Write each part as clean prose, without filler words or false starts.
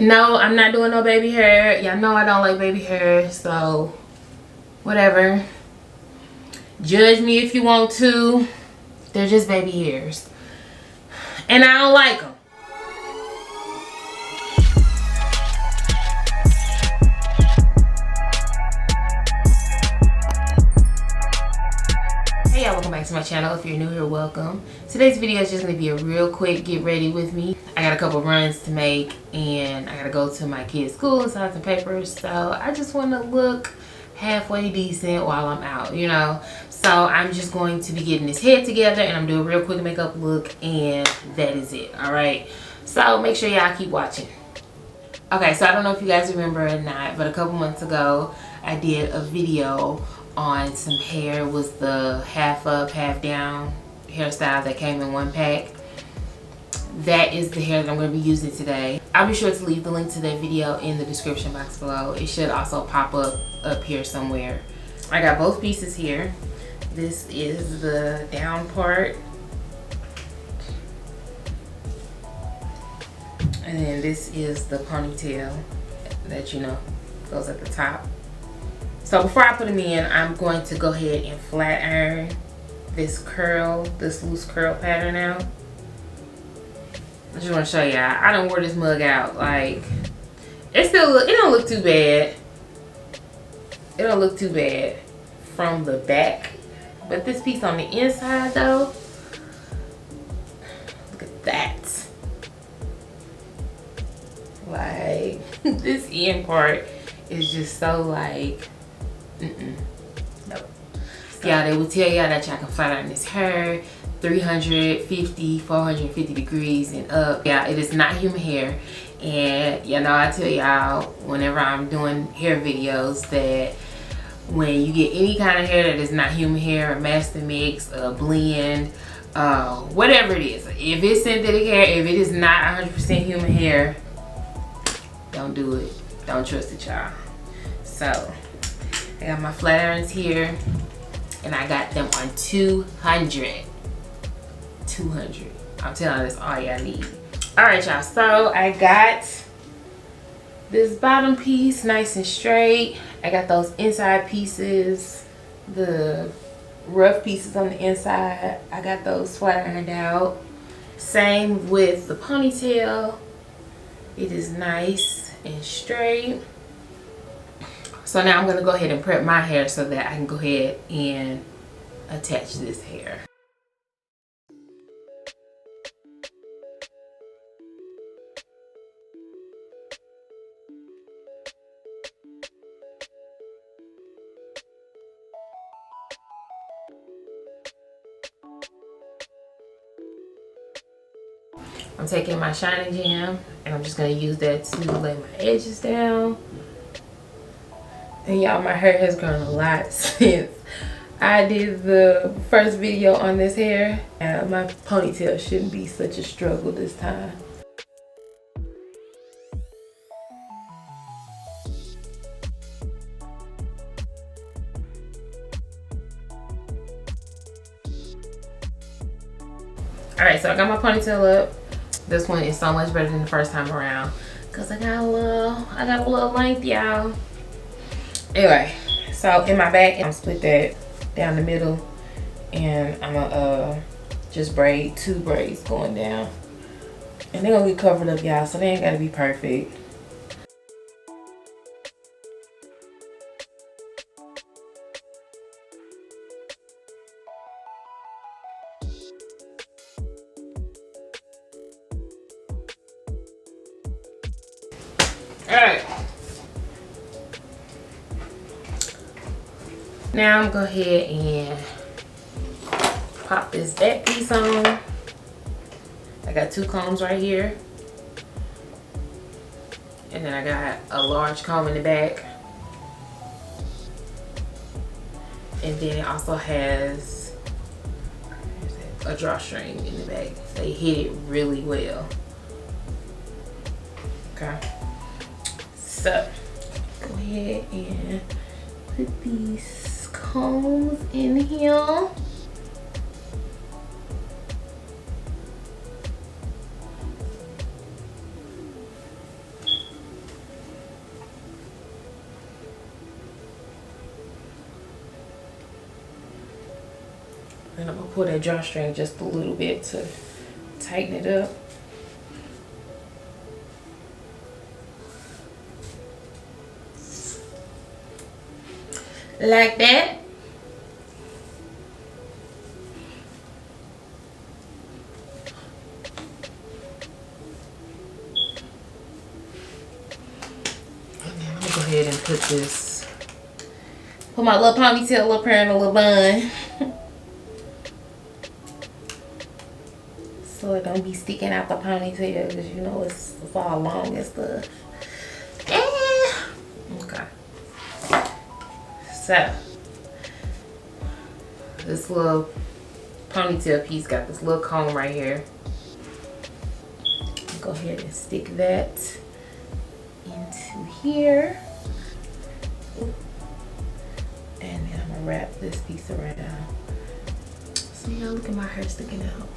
No, I'm not doing no baby hair. Y'all know I don't like baby hair, so whatever. Judge me if you want to. They're just baby hairs. And I don't like them. Hey y'all, welcome back to my channel. If you're new here, welcome. Today's video is just going to be a real quick get ready with me. I got a couple runs to make and I got to go to my kids' school and sign some papers. So I just want to look halfway decent while I'm out, you know. So I'm just going to be getting this head together and I'm doing a real quick makeup look, and that is it. Alright, so make sure y'all keep watching. Okay, so I don't know if you guys remember or not, but a couple months ago I did a video on some hair. It was the half up half down hairstyle that came in one pack. That is the hair that I'm going to be using today. I'll be sure to leave the link to that video in the description box below. It should also pop up here somewhere. I got both pieces here. This is the down part, and then this is the ponytail that, you know, goes at the top. So before I put them in, I'm going to go ahead and flat iron this loose curl pattern out. I just want to show y'all. I done wore this mug out. Like, it don't look too bad. It don't look too bad from the back. But this piece on the inside though, look at that. Like, this end part is just so like, nope. Yeah, they will tell y'all that y'all can flat iron this hair 350, 450 degrees and up. Yeah, it is not human hair. And you know, I tell y'all whenever I'm doing hair videos that when you get any kind of hair that is not human hair, a master mix, a blend, whatever it is, if it's synthetic hair, if it is not 100% human hair, don't do it. Don't trust it, y'all. So I got my flat irons here and I got them on 200. I'm telling you, that's all y'all need. All right, y'all, so I got this bottom piece nice and straight. I got those inside pieces, the rough pieces on the inside, I got those flat ironed out. Same with the ponytail. It is nice and straight. So now I'm going to go ahead and prep my hair so that I can go ahead and attach this hair. I'm taking my shiny gem and I'm just going to use that to lay my edges down. And y'all, my hair has grown a lot since I did the first video on this hair. And my ponytail shouldn't be such a struggle this time. Alright, so I got my ponytail up. This one is so much better than the first time around because I got a little length, y'all. Anyway, so in my back, I'm split that down the middle, and I'm gonna just braid 2 braids going down, and they're gonna get covered up, y'all, so they ain't gotta be perfect. Alright, now I'm gonna go ahead and pop this back piece on. I got 2 combs right here, and then I got a large comb in the back, and then it also has a drawstring in the back. They hit it really well. Okay. So, go ahead and put these combs in here. And I'm gonna pull that drawstring just a little bit to tighten it up. Like that. And then I'm gonna go ahead and put my little ponytail up here in a little bun. So it don't be sticking out the ponytail, because you know it's all long and stuff. Okay. So this little ponytail piece got this little comb right here. Go ahead and stick that into here. And then I'm gonna wrap this piece around. So y'all look at my hair sticking out.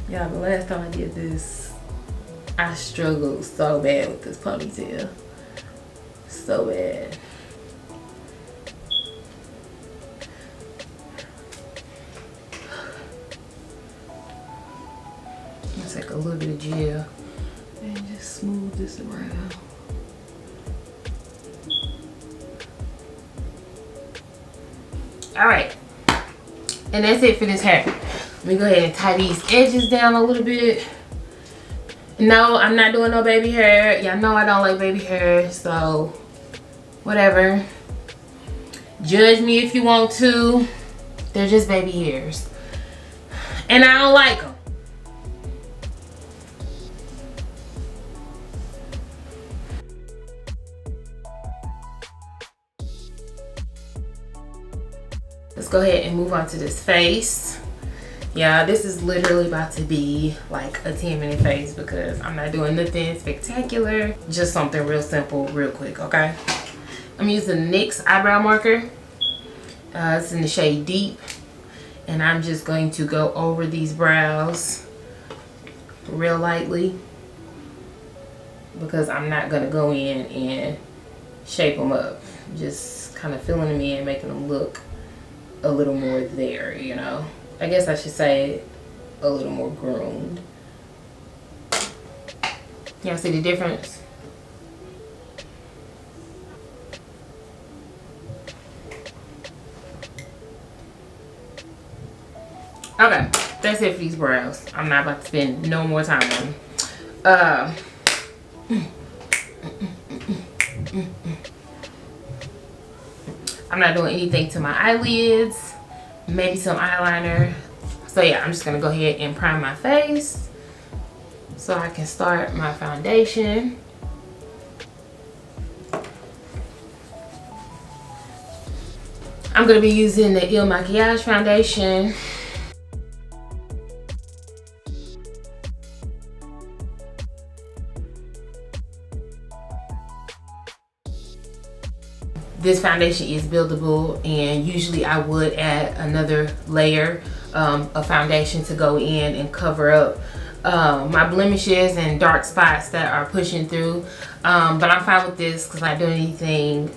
Yeah, the last time I did this, I struggled so bad with this ponytail. So bad. I'll take a little bit of gel and just smooth this around. Alright. And that's it for this hair. Let me go ahead and tie these edges down a little bit. No, I'm not doing no baby hair. Y'all know I don't like baby hair, so whatever. Judge me if you want to. They're just baby hairs. And I don't like them. Let's go ahead and move on to this face. Yeah, this is literally about to be like a 10-minute face because I'm not doing nothing spectacular. Just something real simple, real quick, okay? I'm using NYX eyebrow marker. It's in the shade Deep. And I'm just going to go over these brows real lightly because I'm not going to go in and shape them up. Just kind of filling them in, making them look a little more there, you know. I guess I should say a little more groomed. Y'all see the difference? Okay, that's it for these brows. I'm not about to spend no more time on them. I'm not doing anything to my eyelids. Maybe some eyeliner. So yeah, I'm just gonna go ahead and prime my face so I can start my foundation. I'm gonna be using the Il Makiage foundation. This foundation is buildable, and usually I would add another layer of foundation to go in and cover up my blemishes and dark spots that are pushing through. But I'm fine with this because I'm not doing anything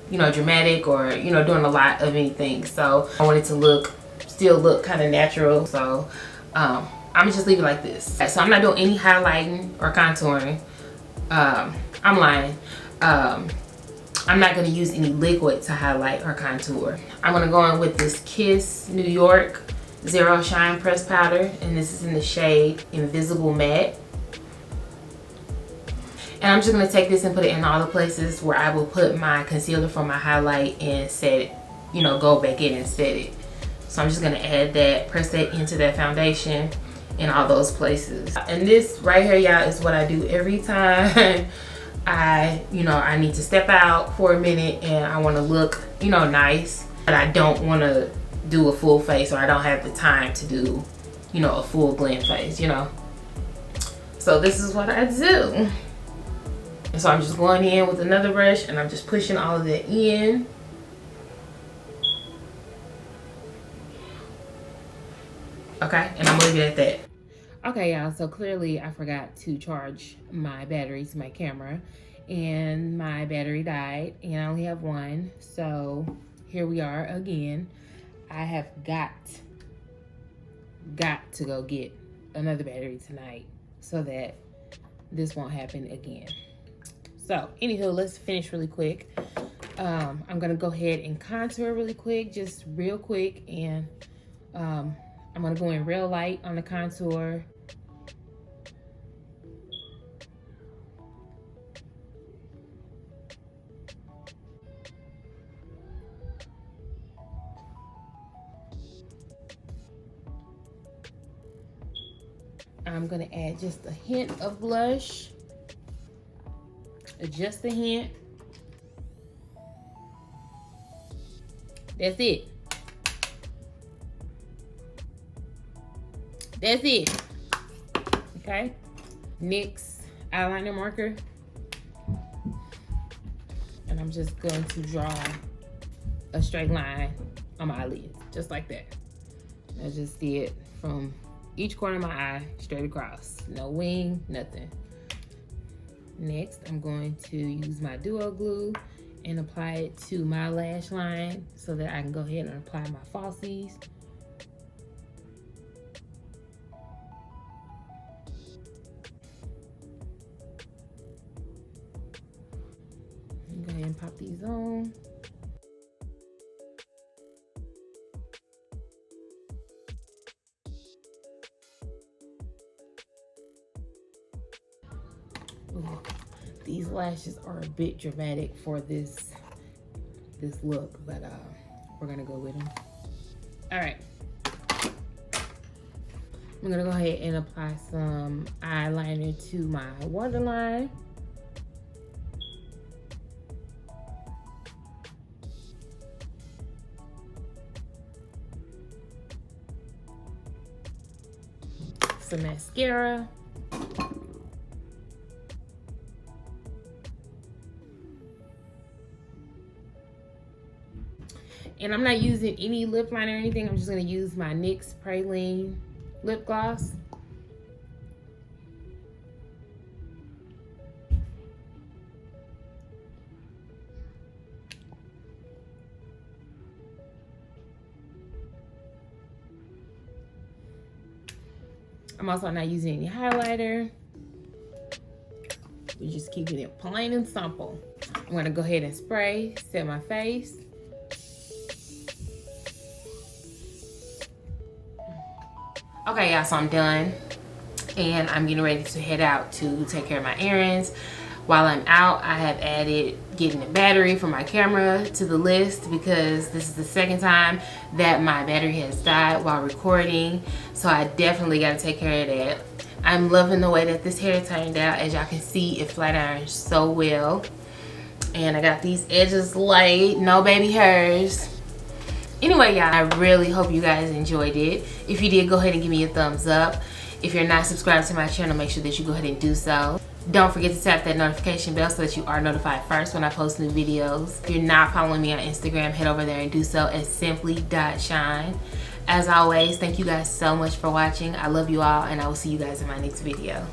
you know, dramatic or, you know, doing a lot of anything. So I want it to still look kind of natural. So I'm gonna just leave it like this. So I'm not doing any highlighting or contouring. I'm lying. I'm not going to use any liquid to highlight or contour. I'm going to go in with this Kiss New York Zero Shine Pressed Powder, and this is in the shade Invisible Matte. And I'm just going to take this and put it in all the places where I will put my concealer for my highlight and set it, you know, go back in and set it. So I'm just going to add that, press that into that foundation in all those places. And this right here, y'all, is what I do every time I need to step out for a minute and I want to look, you know, nice, but I don't want to do a full face, or I don't have the time to do, you know, a full blend face, you know. So this is what I do. And so I'm just going in with another brush and I'm just pushing all of that in. Okay, and I'm gonna leave it at that. Okay, y'all, so clearly I forgot to charge my battery to my camera, and my battery died, and I only have one. So here we are again. I have got to go get another battery tonight so that this won't happen again. So anywho, let's finish really quick. I'm gonna go ahead and contour really quick, just real quick, and I'm gonna go in real light on the contour. I'm gonna add just a hint of blush, just a hint. That's it. That's it. Okay. NYX eyeliner marker. And I'm just going to draw a straight line on my eyelids, just like that. I just did from each corner of my eye straight across. No wing, nothing. Next, I'm going to use my duo glue and apply it to my lash line so that I can go ahead and apply my falsies. Go ahead and pop these on. Ooh, these lashes are a bit dramatic for this look, but we're gonna go with them. All right, I'm gonna go ahead and apply some eyeliner to my waterline. Some mascara. And I'm not using any lip liner or anything. I'm just gonna use my NYX Praline lip gloss. I'm also not using any highlighter. We're just keeping it plain and simple. I'm gonna go ahead and spray, set my face. Okay, y'all, so I'm done. And I'm getting ready to head out to take care of my errands. While I'm out, I have added getting a battery for my camera to the list because this is the second time that my battery has died while recording. So I definitely got to take care of that. I'm loving the way that this hair turned out. As y'all can see, it flat irons so well. And I got these edges laid, no baby hairs. Anyway, y'all, I really hope you guys enjoyed it. If you did, go ahead and give me a thumbs up. If you're not subscribed to my channel, make sure that you go ahead and do so. Don't forget to tap that notification bell so that you are notified first when I post new videos. If you're not following me on Instagram, head over there and do so at simply.shon. As always, thank you guys so much for watching. I love you all, and I will see you guys in my next video.